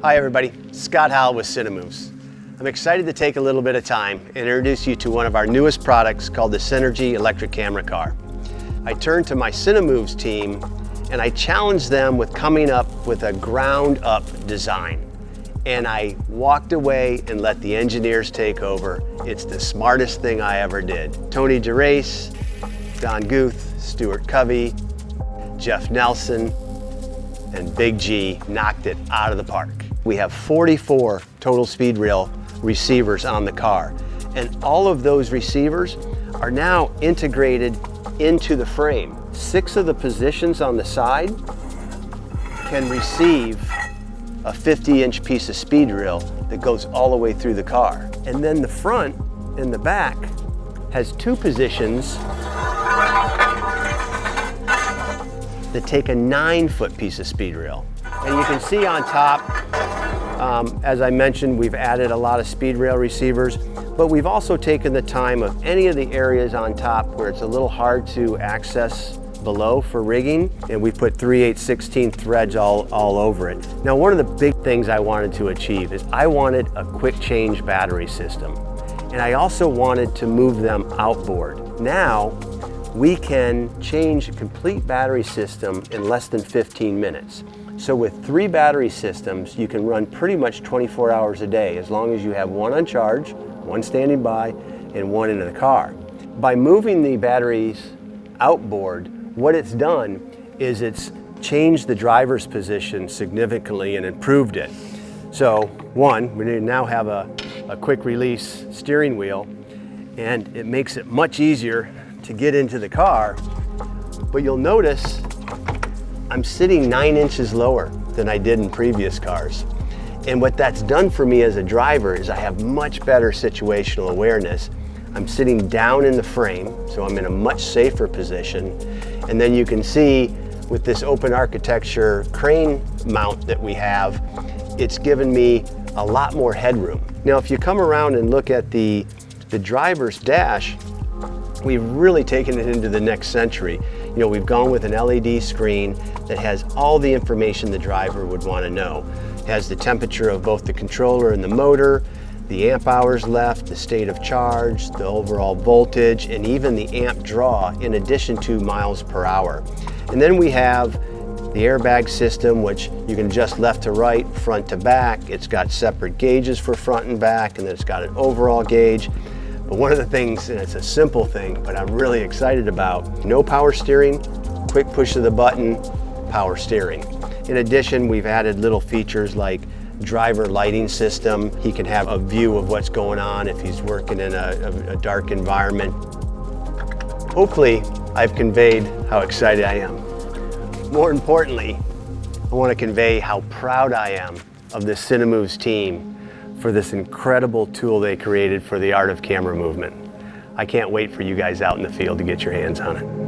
Hi everybody, Scott Howell with Cinemoves. I'm excited to take a little bit of time and introduce you to one of our newest products called the Cinergy electric camera car. I turned to my Cinemoves team and I challenged them with coming up with a ground up design. And I walked away and let the engineers take over. It's the smartest thing I ever did. Tony DeRace, Don Guth, Stuart Covey, Jeff Nelson, and Big G knocked it out of the park. We have 44 total speed rail receivers on the car, and all of those receivers are now integrated into the frame. 6 of the positions on the side can receive a 50-inch piece of speed rail that goes all the way through the car. And then the front and the back has 2 positions that take a 9-foot piece of speed rail. And you can see on top, as I mentioned, we've added a lot of speed rail receivers, but we've also taken the time of any of the areas on top where it's a little hard to access below for rigging, and we put 3/8/16 threads all over it. Now, one of the big things I wanted to achieve is I wanted a quick change battery system, and I also wanted to move them outboard. Now, we can change a complete battery system in less than 15 minutes. So with 3 battery systems, you can run pretty much 24 hours a day, as long as you have 1 on charge, 1 standing by, and 1 in the car. By moving the batteries outboard, what it's done is it's changed the driver's position significantly and improved it. So 1, we now have a quick release steering wheel, and it makes it much easier to get into the car. But you'll notice I'm sitting 9 inches lower than I did in previous cars. And what that's done for me as a driver is I have much better situational awareness. I'm sitting down in the frame, so I'm in a much safer position. And then you can see with this open architecture crane mount that we have, it's given me a lot more headroom. Now, if you come around and look at the driver's dash, we've really taken it into the next century. You know, we've gone with an LED screen that has all the information the driver would want to know. It has the temperature of both the controller and the motor, the amp hours left, the state of charge, the overall voltage, and even the amp draw, in addition to miles per hour. And then we have the airbag system, which you can adjust left to right, front to back. It's got separate gauges for front and back, and then it's got an overall gauge. But one of the things, and it's a simple thing, but I'm really excited about, no power steering, quick push of the button, power steering. In addition, we've added little features like driver lighting system. He can have a view of what's going on if he's working in a dark environment. Hopefully, I've conveyed how excited I am. More importantly, I want to convey how proud I am of the Cinemoves team for this incredible tool they created for the art of camera movement. I can't wait for you guys out in the field to get your hands on it.